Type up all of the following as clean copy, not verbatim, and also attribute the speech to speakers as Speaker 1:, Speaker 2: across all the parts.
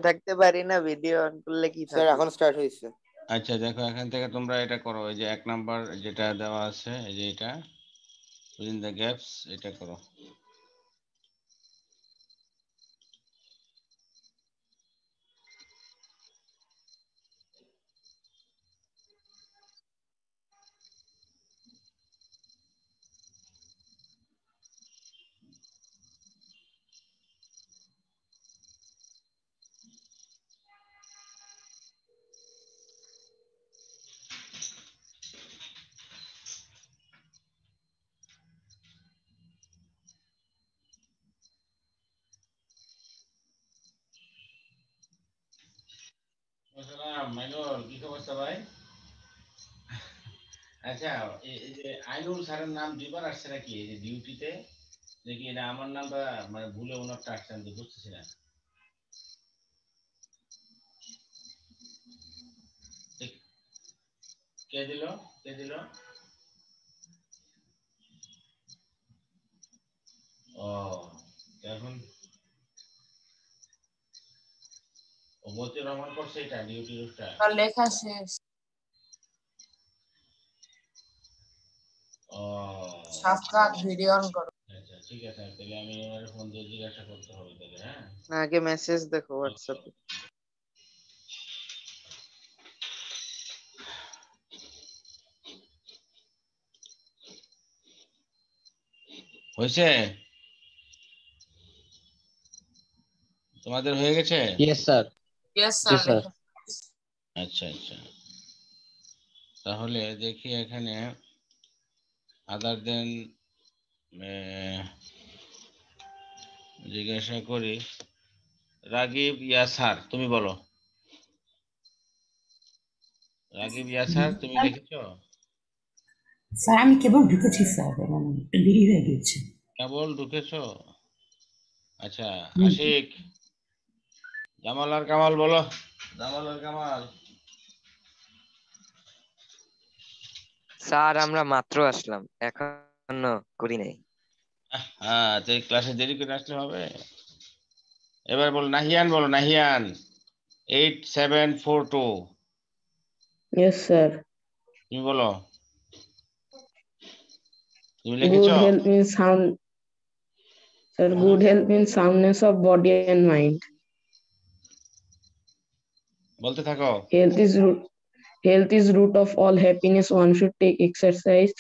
Speaker 1: থাকতে পারি না, ভিডিও অন করলে কি
Speaker 2: স্যার
Speaker 1: থাকে?
Speaker 2: এখন স্টার্ট হয়েছে।
Speaker 3: আচ্ছা দেখো, এখান থেকে তোমরা এটা করো, এই যে 1 নাম্বার যেটা দেওয়া আছে, এই যে এটা উইদিন দ্য গ্যাপস, এটা করো। মাইনুল, কি অবস্থা ভাই? আচ্ছা, এই যে আইনুল স্যারের নাম দুইবার আসছে নাকি এই যে ডিউটিতে? দেখি এটা আমার নামটা মানে ভুলে ওনারটা আসছে, আমি তো বুঝতেছি না। কে দিল? কে দিল? ও, এখন মতিউর রহমান করছে এটা ডিউটি রুটটা।
Speaker 4: লেখা শেষ।
Speaker 3: ও
Speaker 4: সাফকাত ভিডিও অন করো।
Speaker 3: আচ্ছা ঠিক আছে, তাহলে আমি ওনার ফোন দিয়ে জিজ্ঞাসা করতে হবে তাহলে। হ্যাঁ,
Speaker 1: না, আগে মেসেজ দেখো হোয়াটসঅ্যাপে।
Speaker 3: হয়েছে? তোমাদের হয়ে গেছে?
Speaker 5: Yes sir.
Speaker 4: ইয়েস
Speaker 5: জি
Speaker 4: স্যার।
Speaker 5: স্যার।
Speaker 3: আচ্ছা আচ্ছা, তাহলে দেখি এখানে আদার দেন জিজ্ঞাসা করি, রাগিব ইয়াসার, তুমি বলো। রাগিব ইয়াসার, তুমি লিখেছো?
Speaker 6: স্যার আমি কেবল ঢুকেছি স্যার, একটু দেরি হয়ে গেছে।
Speaker 3: কেবল ঢুকেছো? আচ্ছা, আশিক, জামাল আর কামাল বলো। জামাল আর কামাল।
Speaker 7: স্যার আমরা মাত্র আসলাম, এখনো করি নাই।
Speaker 3: হ্যাঁ, তো ক্লাসে দেরি করে আসলে হবে। এবার বলো, নাহিয়ান বলো, নাহিয়ান 8742।
Speaker 8: Yes sir.
Speaker 3: তুমি বলো, তুমি
Speaker 8: গুড
Speaker 3: লিখেছো?
Speaker 8: Health means sound, sir good health means soundness of body and mind.
Speaker 3: বলতে থাকো।
Speaker 8: Health is root of all happiness. One should take exercise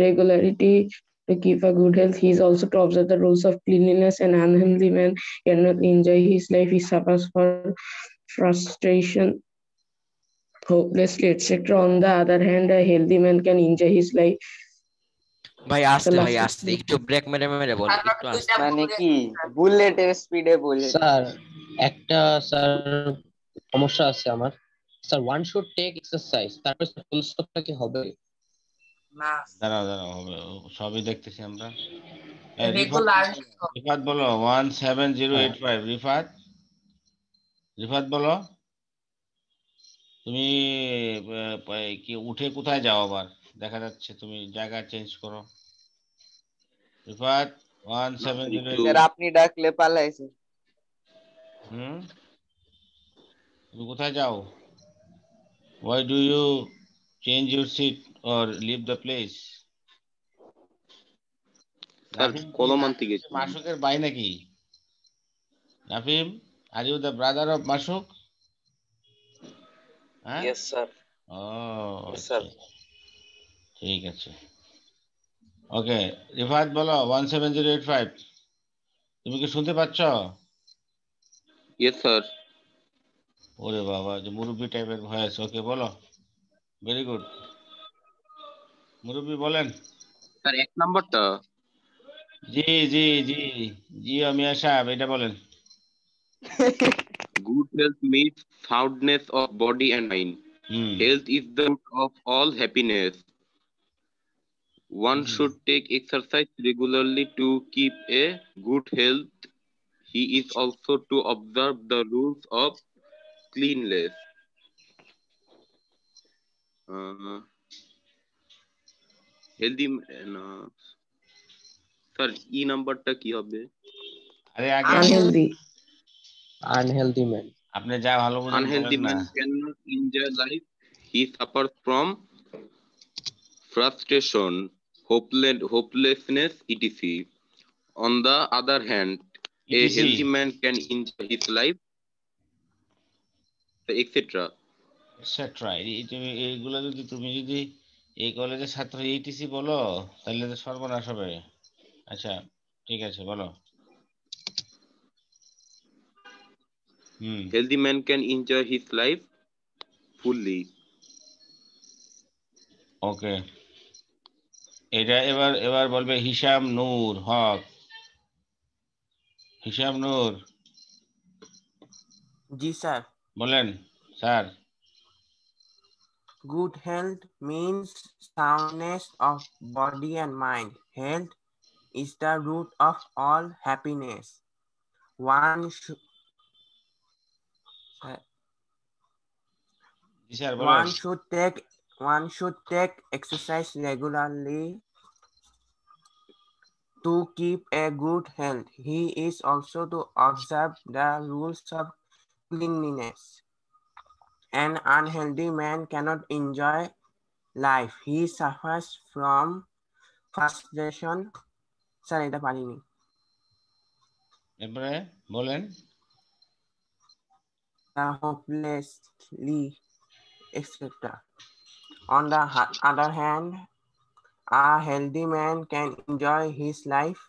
Speaker 8: regularity to keep a good health. He is also to observe the rules of cleanliness. An unhealthy man cannot enjoy his life. He suffers for frustration, hopelessly, etc. On the other hand, a healthy man can enjoy his life.
Speaker 9: ভাই আস্তে একটু break মেরে মেরে বল, একটু আস্তে।
Speaker 1: মানে কি বুলেটের স্পিডে বলে?
Speaker 5: স্যার একটা স্যার সমস্যা আছে আমার। Sir one should take exercise, তারপর ফুল স্টপটা কি হবে?
Speaker 4: না,
Speaker 3: দাঁড়াও দাঁড়াও, হবে, সবই দেখতেছি আমরা।
Speaker 4: রেগুলার।
Speaker 3: রিফাত বলো 17085। রিফাত, রিফাত বলো, তুমি কি উঠে কোথায় যাও? আবার দেখা যাচ্ছে তুমি জায়গা চেঞ্জ করো। রিফাত 17085।
Speaker 1: স্যার আপনি ডাকলে পালাইছে।
Speaker 3: তুমি কোথায় যাও? Why do you change your seat or leave the place? মাসুকের ভাই নাকি? Nafim, are you the brother of Masuk? হ্যাঁ,
Speaker 7: ইয়েস স্যার।
Speaker 3: ও আচ্ছা, ঠিক আছে, ওকে। রিফাত বলো 17085। তুমি কি শুনতে পাচ্ছ?
Speaker 10: Yes sir.
Speaker 3: ওরে বাবা, যে মুরব্বী টাইপের ভয়েস। ওকে বলো, ভেরি গুড। মুরব্বী বলেন।
Speaker 10: স্যার 1 নাম্বারটা।
Speaker 3: জি জি জি জি মিয়া সাহেব, এটা বলেন।
Speaker 10: Good health means soundness of body and mind. Health is the root of all happiness. One should take exercise regularly to keep a good health. He is also to observe the rules of cleanliness. Healthy sir E নাম্বারটা কি হবে?
Speaker 3: আরে আগে
Speaker 8: unhealthy.
Speaker 5: Unhealthy man.
Speaker 3: আপনি যা ভালো বুঝেন
Speaker 10: Unhealthy
Speaker 3: বলেন না।
Speaker 10: man cannot enjoy life. He suffers from frustration, hopelessness, etc. On the other hand, a
Speaker 3: etc.
Speaker 10: healthy man can enjoy his life, etc.
Speaker 3: Etcetera. তুমি এইগুলো যদি এই কলেজের ছাত্র এইটিসি বলো তাহলে তো সর্বনাশ হবে। আচ্ছা ঠিক আছে বলো।
Speaker 10: Healthy man can enjoy his life fully.
Speaker 3: ওকে, এটা এবার এবার বলবে হিসাম নূর হক। হিসাম নূর
Speaker 2: জি স্যার।
Speaker 3: বলেন sir.
Speaker 2: Good health means soundness of body and mind. Health is the root of all happiness. One should
Speaker 3: G sir বলেন।
Speaker 2: one should take exercise regularly to keep a good health. He is also to observe the rules of cleanliness. An unhealthy man cannot enjoy life. He suffers from frustration. Sir এটা পারিনি।
Speaker 3: এরপরে বলেন।
Speaker 2: Hopelessly, etc. On the other hand, a healthy man can enjoy his life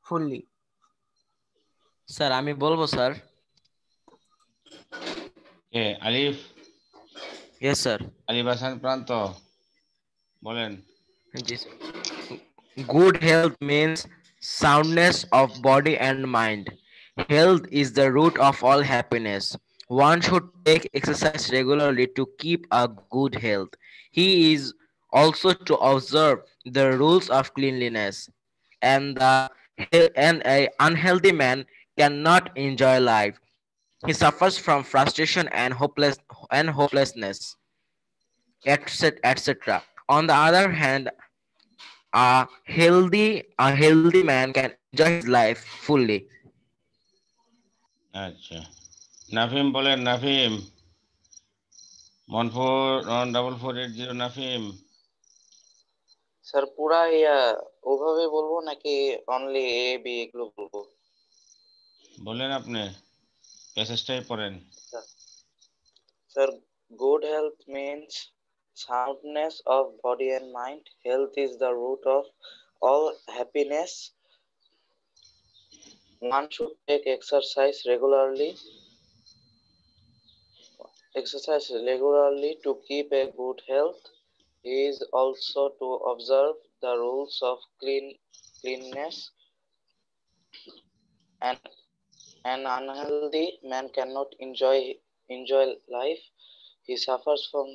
Speaker 2: fully.
Speaker 9: Sir আমি বলবো sir.
Speaker 3: আলিফ।
Speaker 9: Yes sir.
Speaker 3: আলিফ হাসান প্রান্ত বলেন।
Speaker 9: জি sir. Good health means soundness of body and mind. Health is the root of all happiness. One should take exercise regularly to keep a good health. He is also to observe the rules of cleanliness. And a unhealthy man cannot enjoy life. He suffers from frustration and hopelessness, etc. On the other hand, a healthy man can enjoy his life fully.
Speaker 3: আচ্ছা নাফিম বলেন। Nafim 144480 Nafim.
Speaker 1: Sir পুরা ওভাবে বলবো নাকি only A B এগুলো বলবো?
Speaker 3: বলেন আপনি প্যাসেজটাই পড়েন।
Speaker 1: Sir good health means soundness of body and mind. Health is the root of all happiness. One should take exercise regularly to keep a good health. He is also to observe the rules of cleanliness. And an unhealthy man cannot enjoy life. He suffers from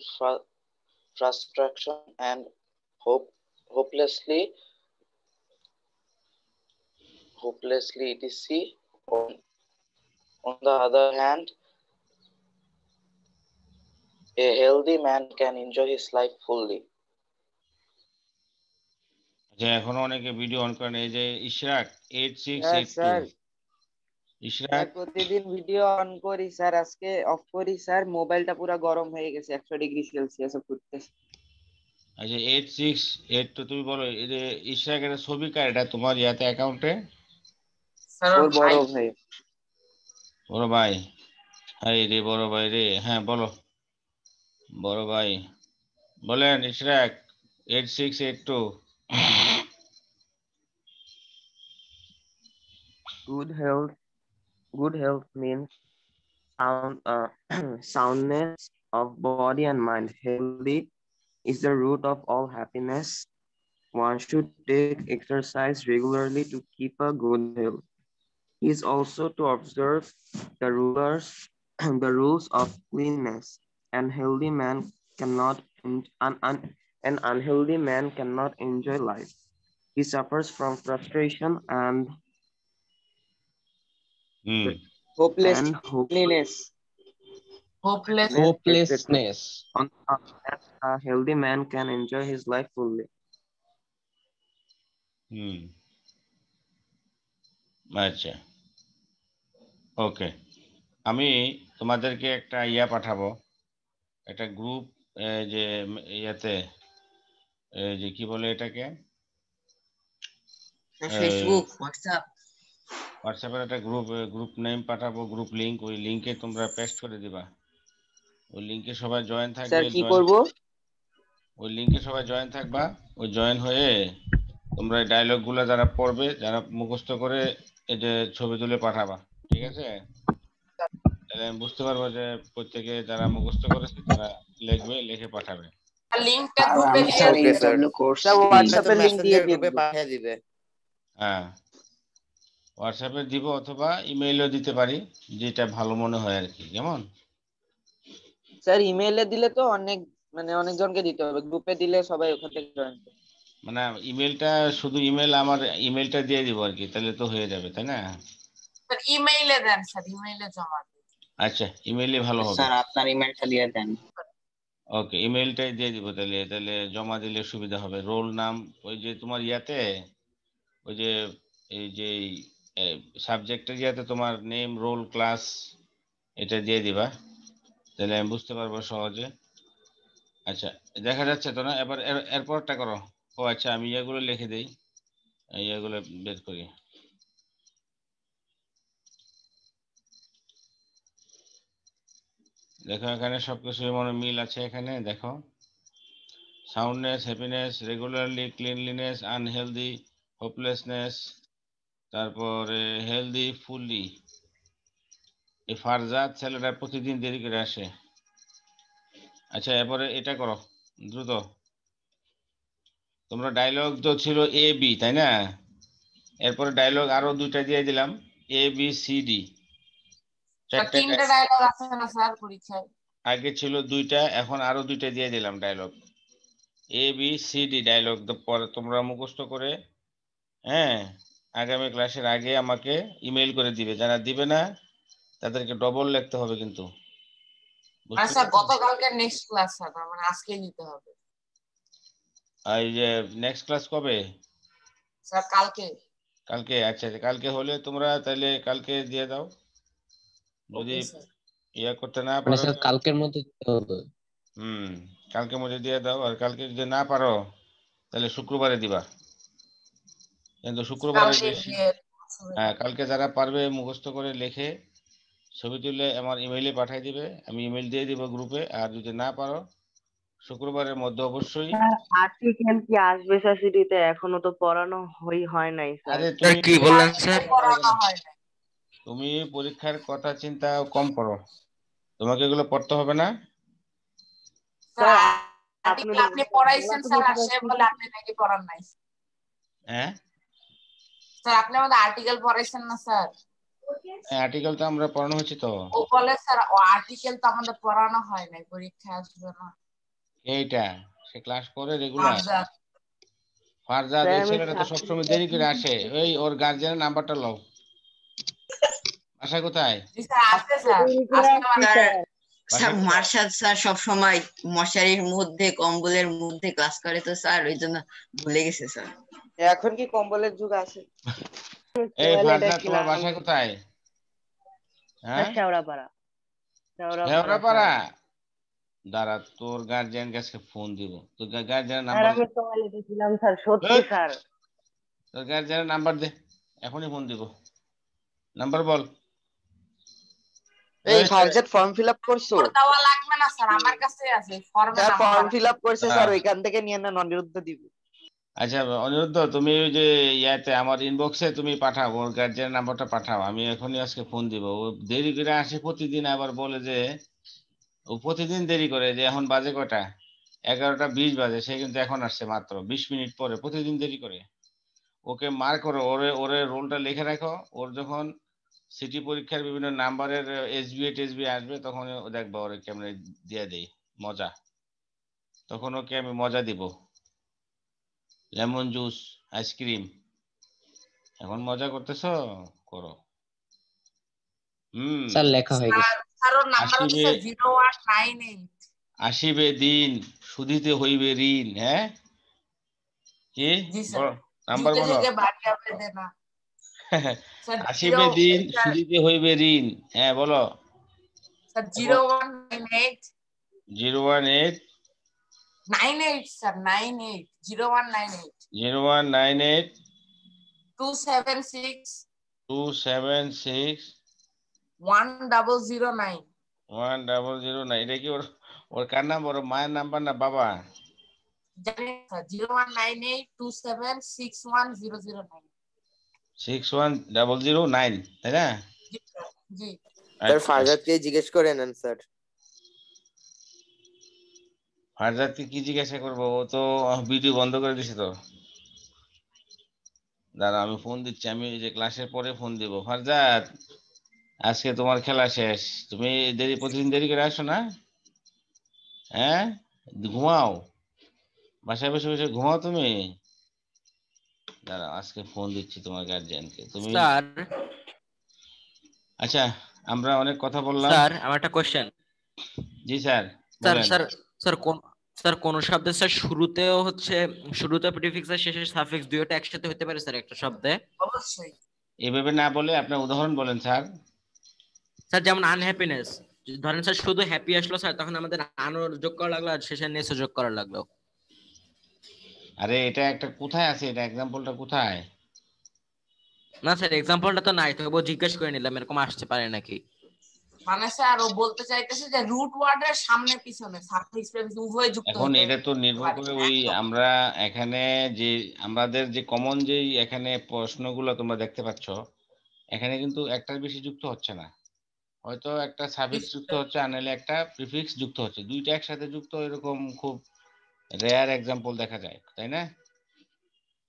Speaker 1: frustration and hopelessly etc. On the other hand, a healthy man can enjoy his life fully.
Speaker 3: আচ্ছা এখনো অনেকে video on করেন। এই যে Ishraq 8682
Speaker 1: sir
Speaker 3: Ishraq
Speaker 1: প্রতিদিন video on করি sir, আজকে of করি স্যার, মোবাইলটা পুরো গরম হয়ে গেছে 100°C ফুটতেছে।
Speaker 3: আচ্ছা 8682 তুমি বলো। এই যে ইশরাক এর ছবি কার এটা তোমার ইয়াতে অ্যাকাউন্টে?
Speaker 1: ওর বড় ভাই।
Speaker 3: বড় ভাই? হাই রে বড় ভাই রে। হ্যাঁ বলো বড় ভাই বলেন। Ishraq 8682।
Speaker 2: Good health means soundness of body and mind. Healthy is the root of all happiness. One should take exercise regularly to keep a good health. He is also to observe the rules of cleanliness. An unhealthy man cannot enjoy life. He suffers from frustration and
Speaker 1: hopelessness.
Speaker 2: On the other hand, a healthy man can enjoy his life fully.
Speaker 3: আচ্ছা ওকে, আমি তোমাদেরকে একটা ইয়া পাঠাবো, একটা group, যে ইয়াতে যে কি বলে এটাকে,
Speaker 11: ফেসবুক, হোয়াটসঅ্যাপ,
Speaker 3: হোয়াটসঅ্যাপের একটা গ্রুপ নেম পাঠাবো, গ্রুপ লিংক। ওই লিংকে তোমরা পেস্ট করে দিবা। ওই লিংকে সবাই জয়েন থাকবে।
Speaker 11: স্যার কি করব?
Speaker 3: ওই লিংকে সবাই জয়েন থাকবা। ওই জয়েন হয়ে তোমরা ডায়লগ গুলা যারা পড়বে, যারা মুখস্থ করে এই যে ছবি তুলে পাঠাবা, ঠিক আছে? তাহলে আমি বুঝতে পারবো যে প্রত্যেকে যারা মুখস্থ করেছে তারা লিখবে, লিখে পাঠাবে।
Speaker 4: লিংকটা গ্রুপে দিয়ে দিন।
Speaker 11: ওকে স্যার, হোয়াটসঅ্যাপে লিংক দিয়ে গ্রুপে পাঠিয়ে দিবে।
Speaker 3: হ্যাঁ, হোয়াটসঅ্যাপে দিব অথবা ইমেইলও দিতে পারি, যেটা ভালো মনে হয় আর কি। কেমন
Speaker 11: স্যার ইমেইলে দিলে তো অনেকজনকে দিতে হবে, গ্রুপে দিলে সবাই ওখান থেকে জয়েন করবে।
Speaker 3: মানে ইমেলটা শুধু আমার ইমেলটা দিয়ে দিব আর কি, তাহলে তো হয়ে যাবে, তাই না?
Speaker 4: স্যার ইমেইলে দেন, স্যার ইমেইলে জমা দিন।
Speaker 3: আচ্ছা, ইমেইলে ভালো হবে।
Speaker 11: স্যার আপনার ইমেইলটা দিয়ে দেন।
Speaker 3: ওকে, ইমেইলটাই দিয়ে দিব। তাহলে জমা দিলে সুবিধা হবে। রোল নাম, ওই যে তোমার ইয়াতে, ওই যে এই যে সাবজেক্টের ইয়াতে তোমার নেম, রোল, ক্লাস, এটা দিয়ে দিবা, তাহলে আমি বুঝতে পারবো সহজে। আচ্ছা, দেখা যাচ্ছে তো না? এবার এরপরটা করো। ও আচ্ছা, আমি এগুলো লিখে দিই, এগুলো বের করি। দেখো এখানে সবকিছু মনে মিল আছে। এখানে দেখো, soundness, happiness, regularly, cleanliness, unhealthy, hopelessness, তারপরে হেলদি, ফুললি। এই ফারজাদ ছেলেটা প্রতিদিন দেরি করে আসে। আচ্ছা, এরপরে এটা করো দ্রুত। তোমরা ডায়লগ তো ছিল এ বি, তাই না? এরপরে ডায়লগ আরো দুইটা দিয়ে দিলাম, এ বি সি ডি।
Speaker 4: তিনটা ডায়লগ আছে না স্যার পরীক্ষায়?
Speaker 3: আগে ছিল দুইটা, এখন আরো দুইটা দিয়ে দিলাম dialogue, A B C D dialogue. পরে তোমরা মুখস্থ করে, হ্যাঁ, আগামী ক্লাসের আগে আমাকে ইমেল করে দিবে। যারা দিবে না তাদেরকে ডবল লিখতে হবে কিন্তু।
Speaker 4: স্যার গতকালকে নেক্সট ক্লাস, স্যার মানে আজকেই দিতে হবে।
Speaker 3: এই যে নেক্সট ক্লাস কবে?
Speaker 4: স্যার কালকে।
Speaker 3: কালকে? আচ্ছা, কালকে হলে তোমরা তাহলে কালকে দিয়ে দাও। যদি ইয়া করতে না পারো,
Speaker 5: স্যার কালকের মধ্যে দিতে হবে।
Speaker 3: কালকের মধ্যে দিয়ে দাও। আর কালকে যদি না পারো তাহলে শুক্রবারে দিবা। কিন্তু শুক্রবারে বেশি। হ্যাঁ, কালকে যারা পারবে মুখস্থ করে লিখে ছবি তুলে আমার ইমেইলে পাঠিয়ে দিবে, আমি ইমেইল দিয়ে দিব গ্রুপে। আর যদি না পারো শুক্রবারের মধ্যে অবশ্যই।
Speaker 12: আর্টিকেল কি আসবে স্যার সিটিতে? এখনো তো পড়ানো হয় নাই স্যার।
Speaker 3: আরে তুমি
Speaker 9: কি বললেন স্যার?
Speaker 3: তুমি পরীক্ষার কথা চিন্তা কম করো, তোমাকে এগুলো পড়তে হবে না।
Speaker 4: আপনি পড়াইছেন স্যার, আর সে বলে আপনি নাকি পড়ান নাই।
Speaker 3: হ্যাঁ
Speaker 4: স্যার আপনি আমাদের আর্টিকেল পড়াইছেন না স্যার?
Speaker 3: আর্টিকেল তো আমরা পড়ানো হয়েছে তো।
Speaker 4: ও বলে স্যার ও আর্টিকেল তো আমাদের পড়ানো হয় নাই, পরীক্ষা আসবে না।
Speaker 3: এইটা সে ক্লাস করে রেগুলার। ফারজাদ, এই ছেলেটা তো সবসময় দেরি করে আসে। ওই ওর গার্জিয়ানের নাম্বারটা লও। বাসা কোথায়?
Speaker 11: স্যার মার্শাদ স্যার সবসময় মশারির মধ্যে, কম্বলের মধ্যে ক্লাস করে তো স্যার, ওই জন্য ভুলে গেছে স্যার। এখন কি কম্বলের যুগ আছে?
Speaker 3: এই ফারজাদ, তোমার বাসা কোথায়? হ্যাঁ,
Speaker 12: শেওড়াপাড়া।
Speaker 3: শেওড়াপাড়া। দাঁড়া, তোর গার্জিয়ান কাছে ফোন দিব। তোর গার্জিয়ানের নাম্বার?
Speaker 12: আমি টয়লেটে ছিলাম স্যার, সত্যি স্যার।
Speaker 3: তোর গার্জিয়ানের নাম্বার দে, এখনই ফোন দিব। নাম্বার বল।
Speaker 11: এই ফারজাদ ফর্ম ফিলআপ করছো?
Speaker 4: দেওয়া লাগবে না স্যার, আমার কাছে আছে ফর্মে।
Speaker 11: স্যার ফর্ম ফিলআপ করছে স্যার, ওইখান থেকে নিয়ে না অনিরুদ্ধ দিব।
Speaker 3: আচ্ছা অনিরুদ্ধ, তুমি ওই যে ইয়াতে আমার ইনবক্সে তুমি পাঠাও, ওর গার্জিয়ানের নাম্বারটা পাঠাও। আমি এখনই আজকে ফোন দিব। ও দেরি করে আসে প্রতিদিন, আবার বলে যে ও প্রতিদিন দেরি করে। যে এখন বাজে কটা? 11টা 20 বাজে, সে কিন্তু এখন আসছে মাত্র 20 মিনিট পরে। প্রতিদিন দেরি করে। ওকে মার করো, ওরে রোলটা লিখে রাখো। ওর যখন সিটি পরীক্ষার বিভিন্ন নাম্বারের এসবি আসবে, তখন দেখবা ওরে কেমনে দিয়ে দেই মজা। তখন ওকে আমি মজা দিব, লেমন জুস, আইসক্রিম। এখন মজা করতেছো, করো।
Speaker 5: স্যার লেখা হয়ে গেছে।
Speaker 4: স্যার ওর নাম্বার হচ্ছে 0198।
Speaker 3: আসিবে দিন, শুধিতে হইবে ঋণ। হ্যাঁ, কি নাম্বার বলো? আসিবে দিন, শুধিতে হইবে ঋণ। হ্যাঁ বলো।
Speaker 4: Sir, 0198
Speaker 3: 018
Speaker 4: 98 sir 98 0198
Speaker 3: 0198
Speaker 4: 276
Speaker 3: 276
Speaker 4: 1009
Speaker 3: 1009 এটা কি ওর কার নাম্বার ওর মায়ের নাম্বার না বাবা
Speaker 4: জানেন স্যার 0198 2761009
Speaker 3: 61009 তাই না
Speaker 4: জি
Speaker 13: স্যার ফারজাদকে জিজ্ঞেস করে নেন স্যার
Speaker 3: ফারজাদকে কি জিজ্ঞাসা করবো ও তো ভিডিও বন্ধ করে দিছে তো দাঁড়া আমি ফোন দিচ্ছি আমি এই যে ক্লাসের পরে ফোন দিব ফারজাদ আজকে তোমার খেলা শেষ তুমি প্রতিদিন দেরি করে আসো না হ্যাঁ ঘুমাও বাসায় বসে বসে ঘুমাও তুমি দাঁড়াও আজকে ফোন দিচ্ছি তোমার গার্জিয়ানকে তুমি
Speaker 9: স্যার
Speaker 3: আচ্ছা আমরা অনেক কথা বললাম
Speaker 9: স্যার আমার একটা কোশ্চেন
Speaker 3: জি স্যার
Speaker 9: স্যার
Speaker 3: বলেন
Speaker 9: স্যার স্যার কোন শব্দে স্যার শুরুতেও হচ্ছে শুরুতে প্রিফিক্স আর শেষে সাফিক্স দুইটা একসাথে হতে পারে স্যার একটা শব্দে
Speaker 4: অবশ্যই
Speaker 3: এভাবে না বলে আপনার উদাহরণ বলেন স্যার
Speaker 9: স্যার যেমন আনহ্যাপিনেস ধরেন স্যার শুধু হ্যাপি আসলো স্যার তখন আমাদের আনোর যোগ করা লাগলো আর শেষে নেসও যোগ করা লাগলো
Speaker 3: আরে এটা একটা কোথায় আছে এটা এক্সাম্পলটা কোথায়
Speaker 9: না স্যার এক্সাম্পলটা তো নাই তবুও জিজ্ঞেস করে নিলাম এরকম আসতে পারে নাকি
Speaker 4: মানে স্যার ও বলতে চাইতেছে যে রুট ওয়ার্ডের সামনে পিছনে সাফিক্স প্রেফিক্স উভয় যুক্ত
Speaker 3: এখন
Speaker 4: হতে
Speaker 3: এটা তো নির্ভর করে ওই আমরা এখানে যে আমাদের যে কমন যেই এখানে প্রশ্নগুলো তোমরা দেখতে পাচ্ছ এখানে কিন্তু একটার বেশি যুক্ত হচ্ছে না হয়তো একটা সাফিক্স যুক্ত হচ্ছে আর নাহলে একটা প্রিফিক্স যুক্ত হচ্ছে দুইটা একসাথে যুক্ত এরকম খুব রেয়ার এক্সাম্পল দেখা যায় তাই না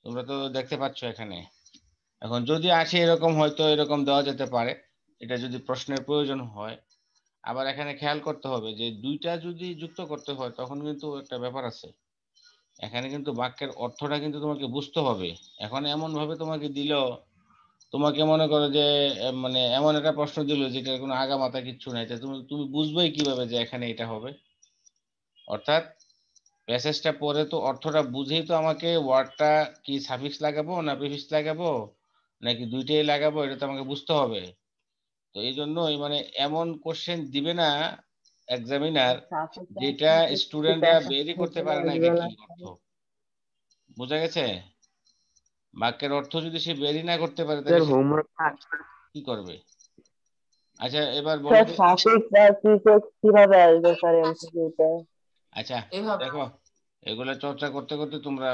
Speaker 3: তোমরা তো দেখতে পাচ্ছ এখানে এখন যদি আসে এরকম হয়তো এরকম দেওয়া যেতে পারে এটা যদি প্রশ্নের প্রয়োজন হয় আবার এখানে খেয়াল করতে হবে যে দুইটা যদি যুক্ত করতে হয় তখন কিন্তু একটা ব্যাপার আছে এখানে কিন্তু বাক্যের অর্থটা কিন্তু তোমাকে বুঝতে হবে এখন এমন ভাবে তোমাকে দিল তোমাকে মনে করো যে মানে এমন একটা প্রশ্ন দিল যেটার কোনো আগা মাথা কিচ্ছু নাই তুমি তুমি বুঝবেই কিভাবে যে এখানে এটা হবে অর্থাৎ প্যাসেজটা পড়ে তো অর্থটা বুঝেই তো আমাকে ওয়ার্ডটা কি সাফিক্স লাগাবো না প্রিফিক্স লাগাবো নাকি দুইটাই লাগাবো এটা তো আমাকে বুঝতে হবে তো এই জন্যই মানে এমন কোশ্চেন দিবে না এক্সামিনার যেটা স্টুডেন্টরা বেরই করতে পারে না এটা কি অর্থ বোঝা গেছে বাক্যের অর্থ যদি সে বেরই না করতে পারে তাহলে কি করবে আচ্ছা এবার বলো
Speaker 12: কিভাবে আসবে স্যার এমসিকিউতে
Speaker 3: আচ্ছা দেখো এগুলা চর্চা করতে করতে তোমরা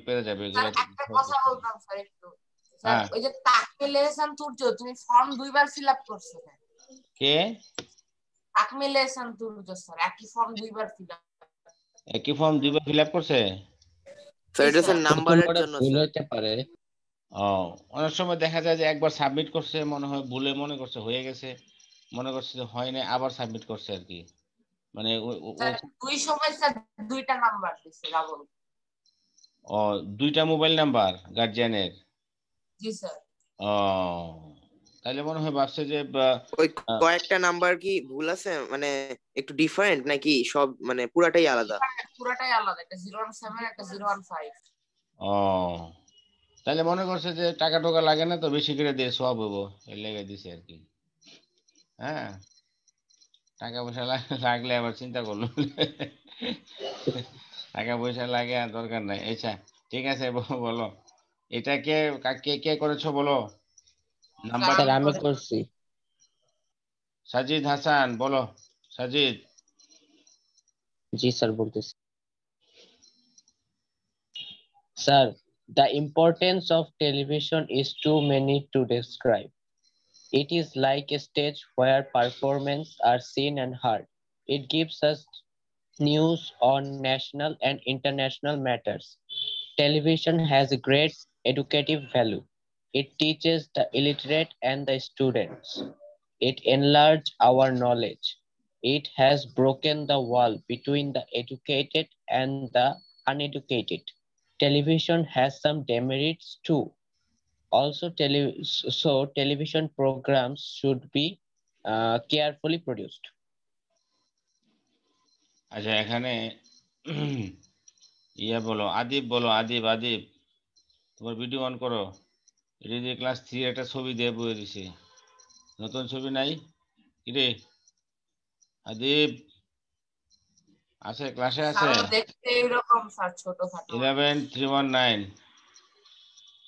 Speaker 3: পেরে যাবে এগুলা
Speaker 4: একটা কথা বলতাম স্যার একটু স্যার
Speaker 3: হ্যাঁ
Speaker 4: ওই যে তাকমিল এহসান তুর্য তুমি ফর্ম দুইবার ফিল আপ করছো
Speaker 3: কে
Speaker 4: তাকমিল এহসান তুর্য স্যার একই ফর্ম দুইবার ফিল আপ
Speaker 3: একই ফর্ম দুইবার ফিল আপ করছে
Speaker 13: স্যার এটা স্যার নাম্বারের জন্য
Speaker 5: ভুল হতে পারে
Speaker 3: ও অনেক সময় দেখা যায় যে একবার সাবমিট করছে মনে হয় ভুলে মনে করছে হয়ে গেছে মনে করছে যে হয় না আবার সাবমিট করছে আর কি মানে
Speaker 4: দুই সময় স্যার দুইটা নাম্বার দিছে ডাবল
Speaker 3: ও দুইটা মোবাইল নাম্বার গার্জিয়ানের
Speaker 4: জি স্যার
Speaker 3: ও তাহলে মনে হয় ভাবছে যে
Speaker 13: ওই কয়েকটা নাম্বার কি ভুল আছে মানে একটু ডিফারেন্ট নাকি সব মানে পুরাটাই আলাদা
Speaker 4: পুরাটাই আলাদা একটা 017 একটা 015
Speaker 3: ও তাহলে মনে করছে যে টাকা টোকা লাগে না তো বেশি করে দিয়ে সব হবো এর লেগে দিছে আর কি হ্যাঁ টাকা পয়সা লাগলে আবার চিন্তা করলো টাকা পয়সা লাগে আর দরকার নাই আচ্ছা ঠিক আছে বলো এটা কে কে কে করেছো বলো নাম্বার
Speaker 5: আমি করছি
Speaker 3: সাজিদ হাসান বলো সাজিদ
Speaker 5: জি স্যার বলতেছি sir the importance of television is too many to describe. It is like a stage where performances are seen and heard. It gives us news on national and international matters. Television has a great educative value. It teaches the illiterate and the students. It enlarges our knowledge. It has broken the wall between the educated and the uneducated. Television has some demerits too. Also, television programs should be carefully produced.
Speaker 3: আচ্ছা এখানে ইয়া বলো আদিব বলো আদিব আদিব তোমার video on করো এটা যে class 3 একটা ছবি দিয়ে বয়ে দিছে নতুন ছবি নাই কিরে আদিব আছে, ক্লাসে আছে?
Speaker 4: স্যার দেখতে এরকম স্যার ছোটখাটো
Speaker 3: 11319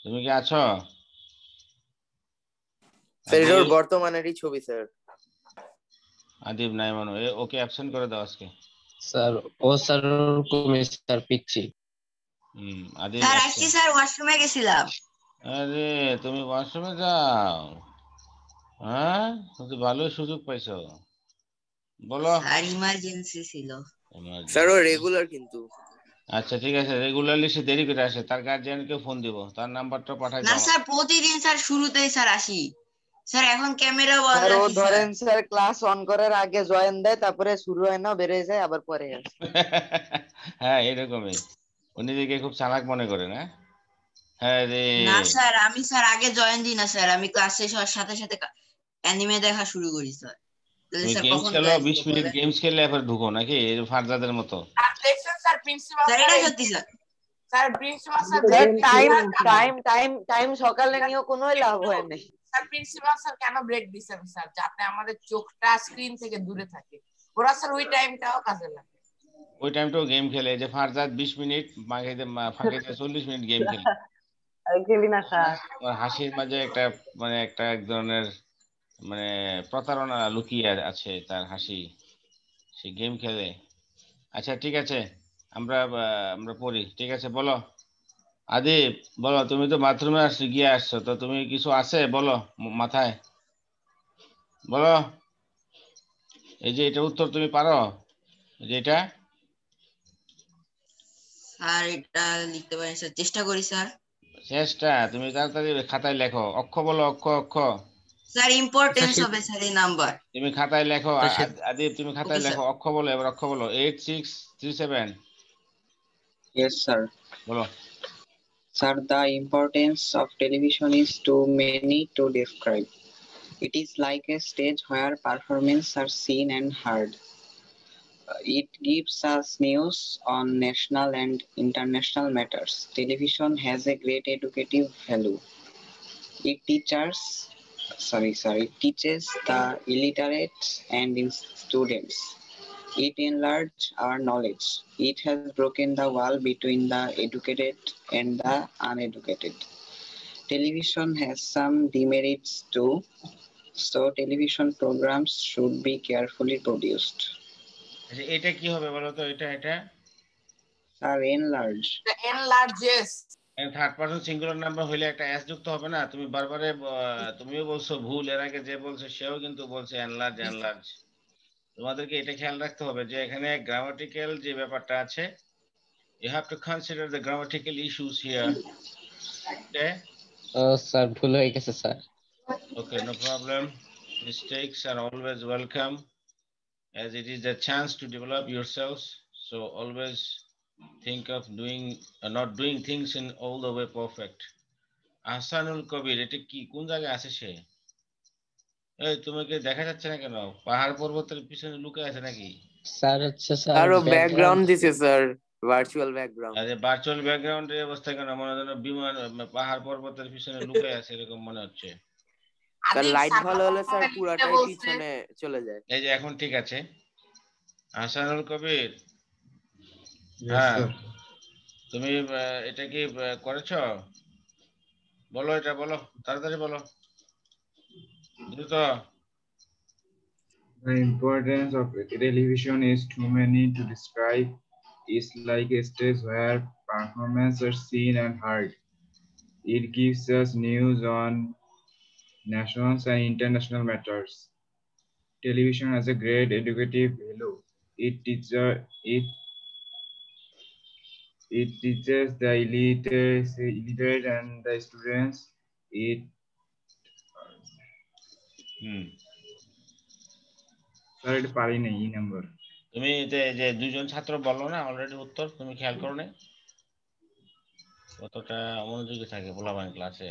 Speaker 3: তুমি কি আছো?
Speaker 13: স্যার এটা ওর
Speaker 3: আদিব
Speaker 13: বর্তমানেরই ছবি স্যার।
Speaker 3: আদিব নাই মনে হয়, ওকে অ্যাবসেন্ট করে দাও আজকে।
Speaker 5: স্যার ও স্যার ওরকমই স্যার পিচ্ছি।
Speaker 3: আদিব
Speaker 11: স্যার আসছি স্যার, ওয়াশরুমে গেছিলাম।
Speaker 3: আরে তুমি ওয়াশরুমে যাও? হ্যাঁ, তুমি ভালোই সুযোগ পাইছো। বলো।
Speaker 11: স্যার ইমার্জেন্সি ছিল।
Speaker 13: স্যার ও রেগুলার কিন্তু।
Speaker 3: আচ্ছা ঠিক আছে, রেগুলারলি সে দেরি করে আসে, তার গার্জিয়ানকে ফোন দিব, তার নাম্বারটা পাঠাই
Speaker 11: না
Speaker 3: দাও।
Speaker 11: স্যার প্রতিদিন স্যার শুরুতেই স্যার আসি স্যার, এখন ক্যামেরা বন্ধ
Speaker 14: স্যার ও
Speaker 11: রাখি স্যার।
Speaker 14: ধরেন স্যার ক্লাস অন করার আগে জয়েন দেয়, তারপরে শুরু হয় না, বের হয়ে যায়, আবার পরে আসে।
Speaker 3: হ্যাঁ এরকমই, ও নিজেকে খুব চালাক মনে করে না? হ্যাঁ রে।
Speaker 11: না স্যার আমি স্যার আগে জয়েন দিই না স্যার, আমি ক্লাস শেষ হওয়ার সাথে সাথে অ্যানিমে দেখা শুরু করি স্যার। তাহলে
Speaker 3: তুমি
Speaker 11: স্যার
Speaker 3: গেমস
Speaker 11: কখন
Speaker 3: খেলো,
Speaker 11: জয়েন
Speaker 3: 20
Speaker 11: দিব
Speaker 3: মিনিট
Speaker 11: বলেন?
Speaker 3: গেমস খেললে এবার ঢুকো নাকি এই ফারজাদের মতো?
Speaker 4: আর দেখছেন স্যার প্রিন্সিপাল
Speaker 11: স্যার এটা সত্যি স্যার।
Speaker 4: Sir principal sir
Speaker 14: sir
Speaker 4: break
Speaker 14: time
Speaker 4: দিচ্ছেন।
Speaker 14: টাইম টাইম টাইম সকালে নিয়েও কোনো লাভ হয় নাই।
Speaker 4: স্যার প্রিন্সিপাল স্যার কেন ব্রেক দিচ্ছেন স্যার? যাতে আমাদের চোখটা স্ক্রিন থেকে দূরে থাকে। ওরা স্যার ওই টাইমটাও কাজে লাগে।
Speaker 3: ওই টাইমটাও গেম খেলে, যে ফারজাদ 20 মিনিট ফাঁকে 40 মিনিট গেম খেলে।
Speaker 12: খেলি না স্যার।
Speaker 3: ওর হাসির মাঝে একটা মানে একটা এক ধরনের মানে প্রতারণা লুকিয়ে আছে তার হাসি, সে গেম খেলে। আচ্ছা ঠিক আছে, আমরা আমরা পড়ি, ঠিক আছে? বলো আদিব, বলো, তুমি তো বাথরুমে গিয়ে আসছো, তো তুমি কিছু আছে বলো মাথায়, বলো। এই যে এটা উত্তর তুমি পারো, যে এটা?
Speaker 11: স্যার এটা লিখতে পারেন স্যার, চেষ্টা করি স্যার।
Speaker 3: চেষ্টা? তুমি তাড়াতাড়ি খাতায় লেখো, অক্ষ বলো, অক্ষ অক্ষ।
Speaker 11: স্যার ইম্পর্টেন্স হবে স্যার এই নাম্বার।
Speaker 3: তুমি খাতায় লেখো,
Speaker 9: আচ্ছা,
Speaker 3: আদিব তুমি খাতায়
Speaker 11: ওকে
Speaker 3: লেখো,
Speaker 11: স্যার।
Speaker 3: অক্ষ বলো, এবার অক্ষ বলো। 8637
Speaker 15: Yes, sir.
Speaker 3: বলো।
Speaker 15: Sir, the importance of television is too many to describe. It is like a stage where performances are seen and heard. It gives us news on national and international matters. Television has a great educative value. It teaches the illiterate and students. It enlarges our knowledge. It has broken the wall between the educated and the uneducated. Television has some demerits too, so television programs should be carefully produced.
Speaker 3: আচ্ছা এটা কি হবে বলো তো? এটা এটা
Speaker 15: Sir, enlarge.
Speaker 4: The enlarges
Speaker 3: third person singular number হইলে একটা এস যুক্ত হবে না? তুমি বারবারে তুমিও বলছো ভুল, এর আগে যে বলছে সেও কিন্তু বলছে এনলার্জ এনলার্জ। তোমাদেরকে এটা খেয়াল রাখতে হবে যে এখানে গ্রামাটিক্যাল যে ব্যাপারটা আছে, you have to consider the grammatical issues here. Okay?
Speaker 5: Sir ভুল হয়ে গেছে sir.
Speaker 3: Okay, no problem. Mistakes are always welcome, as it is a chance to develop yourselves. So always think of not doing things in all the way perfect. Ahsanul Kabir, এটা কি কোন জায়গায় আছে সে? এই তোমাকে দেখা যাচ্ছে না কেন? পাহাড় পর্বতের পিছনে লুকিয়ে আছে নাকি?
Speaker 5: স্যার হচ্ছে
Speaker 13: স্যার ও ব্যাকগ্রাউন্ড দিছে স্যার, ভার্চুয়াল ব্যাকগ্রাউন্ড।
Speaker 3: আরে ভার্চুয়াল ব্যাকগ্রাউন্ডের অবস্থা কেন? মনে হয় যেন বিমান পাহাড় পর্বতের পিছনে লুকিয়ে আছে এরকম মনে হচ্ছে।
Speaker 13: স্যার লাইট ভালো হলে স্যার পুরাটাই পিছনে চলে যায়।
Speaker 3: এই যে এখন ঠিক আছে। আহসানুল কবির, হ্যাঁ তুমি এটা কি করেছো? বলো, এটা বলো, তাড়াতাড়ি বলো, দ্রুত।
Speaker 16: The importance of television is too many to describe. It's like a stage where performances are seen and heard. It gives us news on national and international matters. Television has a great educative value. It teaches the illiterate and the students. Sir এটা পারি না এই number.
Speaker 3: তুমি যে দুজন ছাত্র বললো না অলরেডি উত্তর, তুমি খেয়াল করো না কতটা মনোযোগী থাকে পোলাপান ক্লাসে।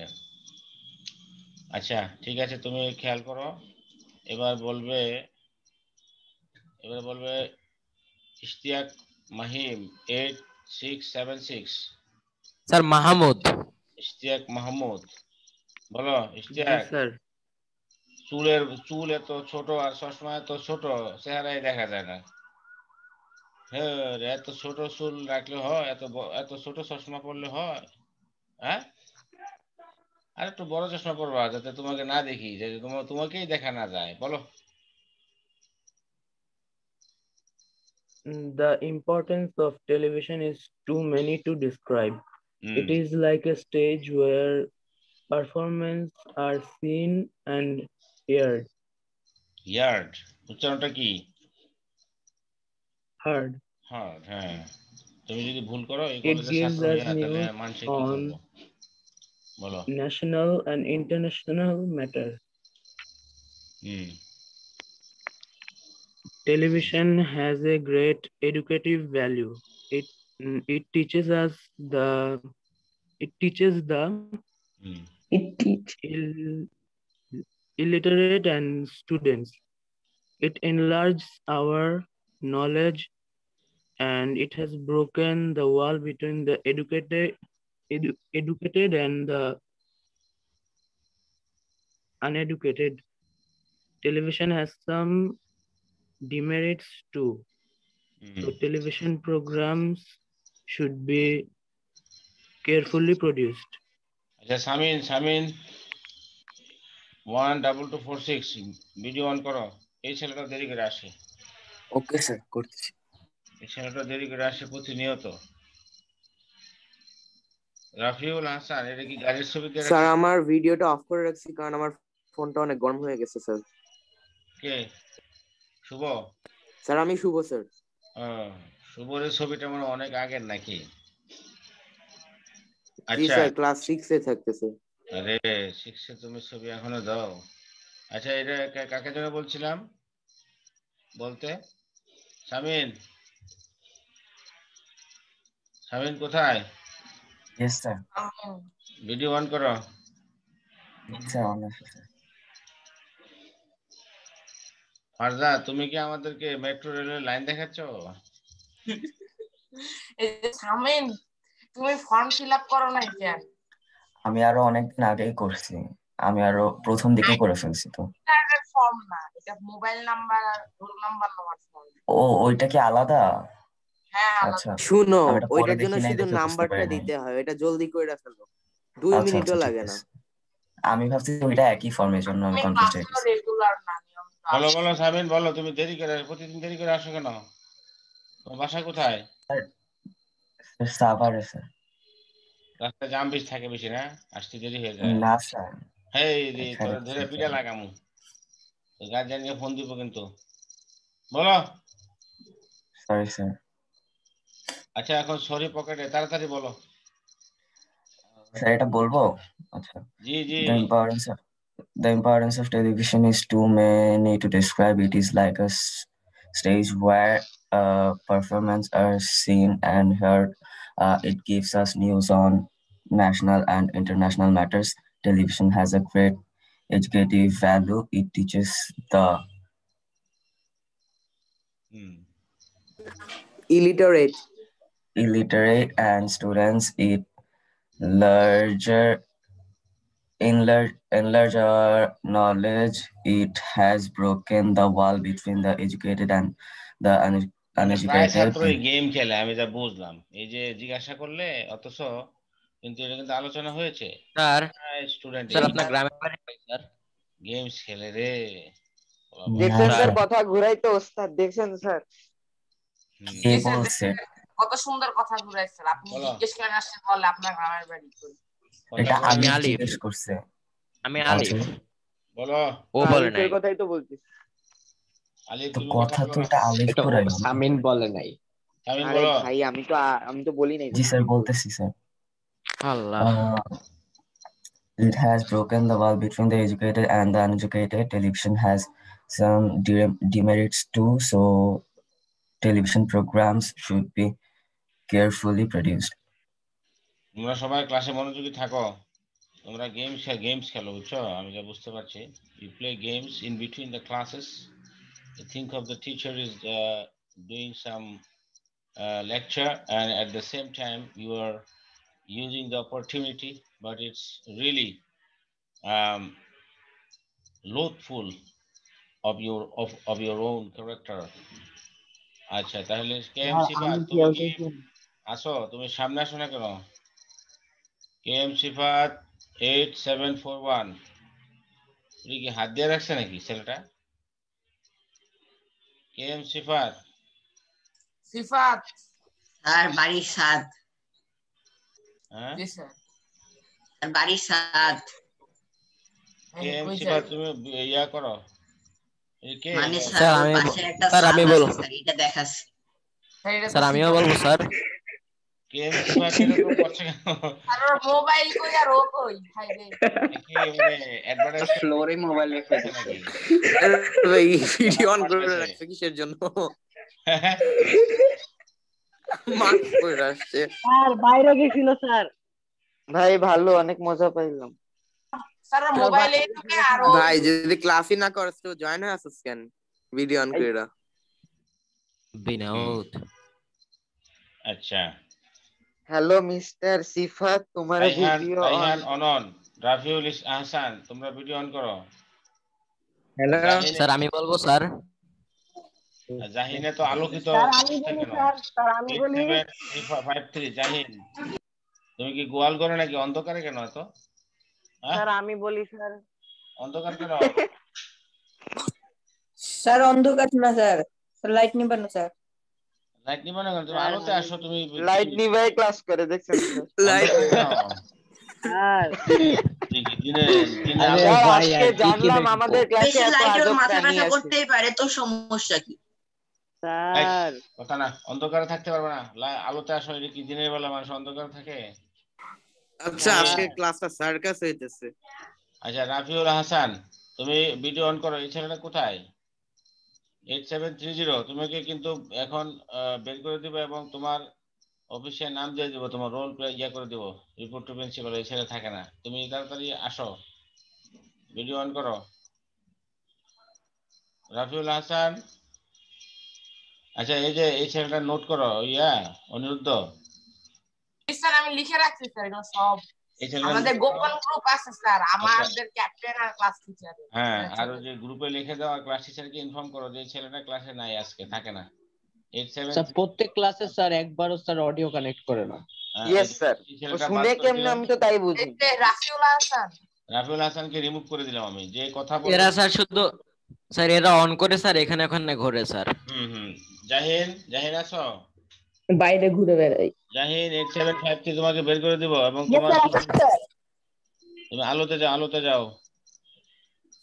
Speaker 3: আচ্ছা ঠিক আছে, তুমি খেয়াল করো। এবার বলবে ইশতিয়াক মাহিম 8676।
Speaker 9: স্যার মাহমুদ।
Speaker 3: ইশতিয়াক মাহমুদ, বলো ইশতিয়াক।
Speaker 13: স্যার
Speaker 3: চুল এত ছোট আর চশমা এত ছোট, চেহারাই দেখা যায় না। হ্যাঁ, এত ছোট চুল রাখলে হয়? এত ছোট চশমা পরলে হয়? হ্যাঁ, আর একটু বড় চশমা পরবা যাতে তোমাকে না দেখি, যাতে তোমাকেই দেখা না যায়। বলো।
Speaker 8: The importance of television is too many to describe. It is like a stage where performances are seen and heard.
Speaker 3: Yard উচ্চারণটা কি?
Speaker 8: Heard.
Speaker 3: হার্ড। হ্যাঁ, তুমি যদি ভুল করো এই
Speaker 8: It
Speaker 3: কলেজের
Speaker 8: gives
Speaker 3: ছাত্র
Speaker 8: us
Speaker 3: হইয়া, তাহলে
Speaker 8: news
Speaker 3: মানুষে কি করবো?
Speaker 8: on
Speaker 3: বলো।
Speaker 8: national and international matters. Television has a great educative value. It teaches us the illiterate and students. It enlarges our knowledge, and it has broken the wall between the educated and the uneducated. Television has some demerits too. So television programs should be carefully produced.
Speaker 3: আচ্ছা Samin 12246 video on করো। এই ছেলেটা দেরি করে আসে।
Speaker 17: Okay sir, করতেছি।
Speaker 3: এই ছেলেটা দেরি করে আসে প্রতিনিয়ত। রাফিউল হাসান, এটা কি গাড়ির ছবি দিয়ে
Speaker 13: স্যার
Speaker 3: রাখছো?
Speaker 13: আমার ভিডিওটা অফ করে রাখছি কারণ আমার ফোনটা অনেক গরম হয়ে গেছে স্যার।
Speaker 3: কে? শুভ?
Speaker 13: স্যার আমি শুভ স্যার।
Speaker 3: শুভর ছবিটা মনে অনেক আগের নাকি?
Speaker 13: জি
Speaker 3: আচ্ছা
Speaker 13: স্যার, ক্লাস 6 এ থাকতেছে।
Speaker 3: আরে 6 এ তুমি ছবি এখনো দাও? আচ্ছা, এটা কাকে জন্য বলছিলাম বলতে? সামিন কোথায়?
Speaker 17: Yes sir.
Speaker 3: ভিডিও অন করো।
Speaker 17: স্যার অন আছে স্যার।
Speaker 3: ফারজা, তুমি কি আমাদেরকে মেট্রো রেলের লাইন দেখাচ্ছ?
Speaker 4: সামিন, তুমি ফর্ম ফিল আপ করো নাই কেন?
Speaker 17: আমি আরো অনেকদিন আগেই করছি, আমি আরো প্রথম দিকে করে ফেলছি। তো
Speaker 4: ফর্ম না, এটা মোবাইল নাম্বার আর রোল নাম্বার নেওয়ার ফর্ম।
Speaker 17: ও, ওইটা কি আলাদা?
Speaker 4: হ্যাঁ
Speaker 17: আচ্ছা,
Speaker 13: শুনো,
Speaker 17: আমি এটা পরে
Speaker 13: ওইটার জন্য
Speaker 17: দেখি নাই
Speaker 13: শুধু
Speaker 17: দেখে বুঝতে
Speaker 13: নাম্বারটা
Speaker 17: পারি নাই।
Speaker 13: দিতে হয়, এটা জলদি করে ফেলো, 2
Speaker 17: আচ্ছা
Speaker 13: মিনিটও
Speaker 17: আচ্ছা, ঠিক
Speaker 13: লাগে না।
Speaker 17: আছে। আমি ভাবছি ওইটা একই ফর্মের জন্য আমি কনফিউজ হয়ে গেছি।
Speaker 4: রেগুলার না,
Speaker 3: বলো সামিন, বলো তুমি দেরি করে, প্রতিদিন দেরি করে আসো কেন? তোমার বাসা কোথায়?
Speaker 17: স্যার সাভারে স্যার।
Speaker 3: রাস্তায় জাম বেশি থাকে বেশি না, আসতে দেরি হয়ে যায়।
Speaker 17: না স্যার,
Speaker 3: হেই রে,
Speaker 17: এখানে
Speaker 3: তোর ধরে পিটা লাগামু, গার্জিয়ানকে ফোন দিব কিন্তু। বলো।
Speaker 17: Sorry sir.
Speaker 3: আচ্ছা, এখন সরি পকেটে, তাড়াতাড়ি বলো।
Speaker 17: স্যার এটা বলবো? আচ্ছা।
Speaker 3: জি জি।
Speaker 17: The importance of television is too many to describe. It is like a stage where performances are seen and heard. It gives us news on national and international matters. Television has a great educative value. It teaches the illiterate and students. It enlarge our knowledge. It has broken the wall between the educated and the
Speaker 3: প্রায়
Speaker 17: uneducated.
Speaker 3: ছাত্রই game খেলে, আমি যা বুঝলাম। এই যে জিজ্ঞাসা করলে অথচ কিন্তু এটা কিন্তু আলোচনা হয়েছে।
Speaker 9: স্যার
Speaker 3: স্টুডেন্ট
Speaker 9: স্যার আপনার গ্রামের বাড়ি কই স্যার?
Speaker 3: গেমস খেলে রে।
Speaker 14: দেখছেন স্যার কথা ঘুরাই তো ওস্তাদ, দেখছেন স্যার?
Speaker 17: কে বলছে?
Speaker 4: কত সুন্দর কথা ঘুরাইছেন আপনি। জিজ্ঞেস করেন আসলে বলে আপনার গ্রামের বাড়ি কই।
Speaker 17: এটা
Speaker 9: আমি
Speaker 17: আলিফ
Speaker 9: আলিফ।
Speaker 17: জিজ্ঞেস করছে।
Speaker 9: আমি আলিফ।
Speaker 3: বলো।
Speaker 9: ও বলে নাই।
Speaker 14: আলিফের কথাই তো বলতেছি।
Speaker 3: আলিফ
Speaker 17: তো
Speaker 3: তুমি
Speaker 17: কথা তো
Speaker 3: বলো।
Speaker 17: এটা আলিফ করাই।
Speaker 5: সামিন বলে নাই।
Speaker 3: সামিন
Speaker 14: আরে
Speaker 3: বলো।
Speaker 14: ভাই আমি তো বলি নাই।
Speaker 17: জি স্যার, বলতেছি sir.
Speaker 9: Allah.
Speaker 17: It has broken the wall between the educated and the uneducated. Television has some demerits too, so television programs should be carefully produced.
Speaker 3: তোমরা সবাই ক্লাসে মনোযোগী থাকো। তোমরা গেমস খেলো, বুঝছো? আমি যা বুঝতে পারছি, you play games in between the classes. You think of the teacher is doing some lecture, and at the same time you are using the opportunity, but it's really loathful of your own character. আচ্ছা তাহলে KM সিফাত তুমি কি আসো, তুমি সামনে আসো না কেন? কেএম সিফাত 8741 তুমি কি হাত দিয়ে রাখছে নাকি ছেলেটা? কেএম সিফাত
Speaker 4: সিফাত
Speaker 11: আর বাড়ির সাদ।
Speaker 3: হ্যাঁ
Speaker 4: জি স্যার।
Speaker 11: আর বাড়ির সাদ
Speaker 3: কেএম সিফাত তুমি ইয়া করো।
Speaker 11: মানে স্যার ওর পাশে একটা সাদ আছে স্যার, এটা দেখাচ্ছি।
Speaker 9: স্যার আমিও বলবো স্যার।
Speaker 3: কেএম সিফাত এরকম করছে কেন?
Speaker 4: আর ওর মোবাইল কই আর ও কই? হাই রে
Speaker 3: কি মানে অ্যাডভার্টাইজ
Speaker 15: ফ্লোরে মোবাইল রেখে
Speaker 3: নাকি?
Speaker 13: ভাই ভিডিও অন করে রাখছে কিসের জন্য? মাস্ক পরে আসছে।
Speaker 12: স্যার বাইরে গেছিল স্যার।
Speaker 14: ভাই ভালো, অনেক মজা পাইলাম।
Speaker 4: স্যার ওর মোবাইলে ঢুকে আর ও
Speaker 13: ভাই যদি ক্লাসই না করছ তো জয়েন হয়ে আসছ কেন ভিডিও অন করে?
Speaker 9: বিনোদ
Speaker 3: আচ্ছা
Speaker 14: হ্যালো মিস্টার সিফাত, তোমার ভিডিও
Speaker 3: রাইহান অনন রাফিউল আহসান তোমরা ভিডিও অন করো।
Speaker 9: হ্যালো স্যার আমি বলবো স্যার।
Speaker 3: জাহিনে তো আলোকিত
Speaker 12: স্যার আমি বলি স্যার, স্যার আমি বলি
Speaker 3: 8753 জাহিন তুমি কি গোয়াল করে নাকি? অন্ধকারে কেন এত?
Speaker 12: স্যার আমি বলি স্যার।
Speaker 3: অন্ধকার কেন?
Speaker 18: স্যার অন্ধকার না স্যার, লাইট নিবানো স্যার।
Speaker 3: লাইট নিবা না কেন? তুমি আলোতে আসো। তুমি
Speaker 14: লাইট নিভাই ক্লাস করে দেখছেন
Speaker 13: লাইট
Speaker 12: স্যার
Speaker 14: আজকে জানলাম আমাদের ক্লাসে এত আজব
Speaker 11: মাথা
Speaker 14: প্রাণী
Speaker 11: ব্যথা
Speaker 14: আছে।
Speaker 11: করতেই পারে, তো সমস্যা কি?
Speaker 12: স্যার
Speaker 3: কথা না, অন্ধকারে থাকতে পারবে না, আলোতে আসো। এটা কি দিনের বেলা মানুষ অন্ধকারে থাকে?
Speaker 13: আচ্ছা আজকে ক্লাসটা সার্কাস হইতেছে।
Speaker 3: আচ্ছা রাফিউল হাসান তুমি ভিডিও অন করো। এই ছেলেটা কোথায়? 8730 তোমাকে কিন্তু এখন বের করে দিব এবং তোমার অফিসে নাম দিয়ে দিব, তোমার রোল প্লে ইয়া করে দিব, রিপোর্ট টু প্রিন্সিপাল। এই ছেলে থাকে না, তুমি তাড়াতাড়ি আসো, ভিডিও অন করো। রাফিউল হাসান আচ্ছা এই যে এই ছেলেটা নোট করো। ইয়া অনিরুদ্ধ
Speaker 4: স্যার আমি লিখে রাখছি স্যার, এগুলো সব
Speaker 3: এই ছেলেটা
Speaker 4: আমাদের গোপন গ্রুপ আছে স্যার, আমাদের ক্যাপ্টেন আর ক্লাস টিচার।
Speaker 3: হ্যাঁ আর ওই যে গ্রুপে লিখে দাও, ক্লাস টিচারকে ইনফর্ম করো যে ছেলেটা ক্লাসে নাই, আজকে থাকে না।
Speaker 5: স্যার প্রত্যেক ক্লাসে স্যার একবারও স্যার অডিও কানেক্ট করে না।
Speaker 14: ইয়েস স্যার, শুনে কেমনে আমি তো তাই বুঝি।
Speaker 4: রাফিউল হাসান,
Speaker 3: রাফিউল হাসানকে রিমুভ করে দিলাম আমি। যে কথা বলে
Speaker 9: এরা স্যার শুধু স্যার এরা অন করে স্যার এখানে ওখানে ঘোরে স্যার।
Speaker 3: জাহিন আছো?
Speaker 8: বাইরে ঘুরে বেড়াই।
Speaker 3: জাহিন 8753 তোমাকে বের করে দিব এবং তোমার তুমি আলোতে যাও, আলোতে যাও।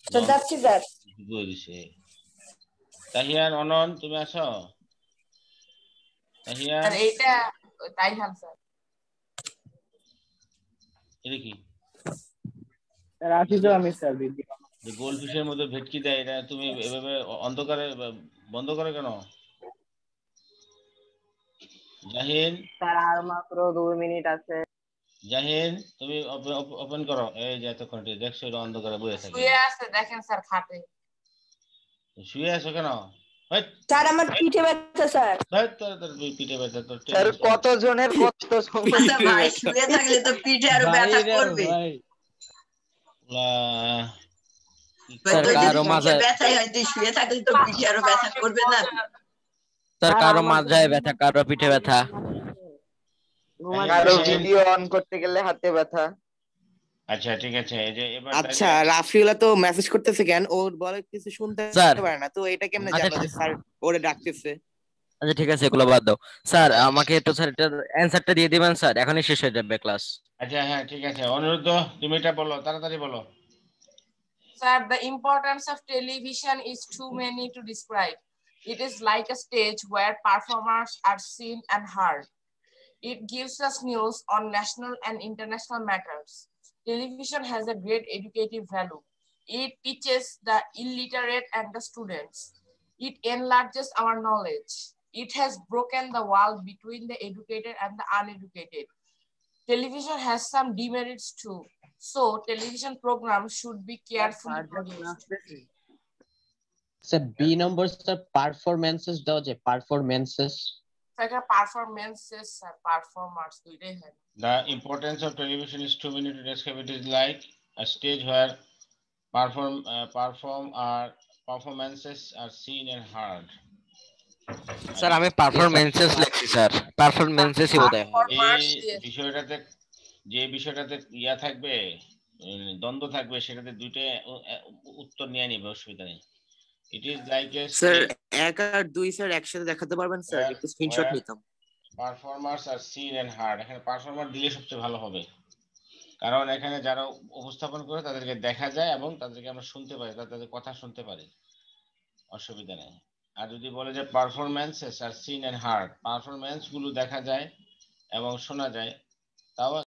Speaker 18: স্যার যাচ্ছি স্যার।
Speaker 3: তাহিয়ান অনন তুমি আছো? তাহিয়ান
Speaker 4: স্যার এইটা তাইহান স্যার।
Speaker 3: এটা কি?
Speaker 12: স্যার আসি তো আমি স্যার ভিডিও।
Speaker 3: যে গোলফিশের মধ্যে ভেটকি দেয়, এটা তুমি এভাবে অন্ধকারে বন্ধ করে কেন? জাহিন
Speaker 12: স্যার আর মাত্র 2 মিনিট আছে।
Speaker 3: জাহিন তুমি ওপেন করো। এই যে এতক্ষণ দেখছো এটা অন্ধকারে বসে থাকে।
Speaker 4: শুয়ে আছে দেখেন স্যার খাটে।
Speaker 3: শুয়ে আছো কেন?
Speaker 18: স্যার আমার পিঠে ব্যথা স্যার।
Speaker 3: তোর পিঠে ব্যথা তোর?
Speaker 14: স্যার কত জনের কত সমস্যা
Speaker 11: ভাই শুয়ে থাকলে তো পিঠে আরো ব্যথা করবে।
Speaker 9: স্যার কারো মাঝে
Speaker 11: ব্যথাই হয়, তুই শুয়ে থাকলে তো পিঠে আরো ব্যথা করবে না?
Speaker 9: স্যার কারো মাঝে ব্যথা, কারো পিঠে ব্যথা,
Speaker 14: কারো ভিডিও অন করতে গেলে হাতে ব্যথা।
Speaker 3: আচ্ছা ঠিক আছে এই যে এবার
Speaker 13: আচ্ছা রাফিউলা তো মেসেজ করতেছে কেন? ওর বলে কিছু শুনতে পারে না, তো এটা কেমনে জানো যে স্যার ওরে ডাকতেছে?
Speaker 9: আচ্ছা ঠিক আছে এগুলো বাদ দাও স্যার, আমাকে একটু স্যার এটার অ্যানসারটা দিয়ে দিবেন স্যার, এখনই শেষ হয়ে যাবে ক্লাস।
Speaker 3: আচ্ছা হ্যাঁ ঠিক আছে অনুরোধ, তুমি এটা বলো, তাড়াতাড়ি বলো।
Speaker 4: Sir, the importance of television is too many to describe. It is like a stage where performers are seen and heard. It gives us news on national and international matters. Television has a great educative value. It teaches the illiterate and the students. It enlarges our knowledge. It has broken the wall between the educated and the uneducated. Television has some demerits too. So television programs should be carefully produced.
Speaker 5: Sir B number sir performances দাও, যে performances
Speaker 4: Like performances or performers.
Speaker 3: The importance of television is too many to describe. It is like a stage where performances are seen and heard.
Speaker 9: Sir আমি পারফরম্যান্সেস লিখছি sir, পারফরম্যান্সেসই বোধহয় হবে।
Speaker 3: যে বিষয়টাতে ইয়া থাকবে, দ্বন্দ্ব থাকবে, সেটাতে দুইটা উত্তর নিয়ে নিবে, অসুবিধা নেই। It is like a
Speaker 13: sir 1 আর 2 স্যার একসাথে দেখাতে পারবেন স্যার, একটু স্ক্রিনশট নিতাম।
Speaker 3: পারফরমার্স আর সিন এন্ড হার্ড, এখানে পারফর্মার দিলে সবচেয়ে ভালো হবে, কারণ এখানে যারা উপস্থাপন করে তাদেরকে দেখা যায় এবং তাদেরকে আমরা শুনতে পারি, তাদের কথা শুনতে পারি, অসুবিধা নেই। আর যদি বলে যে পারফরম্যান্সেস আর সিন এন্ড হার্ড, পারফরম্যান্স গুলো দেখা যায় এবং শোনা যায়, তাও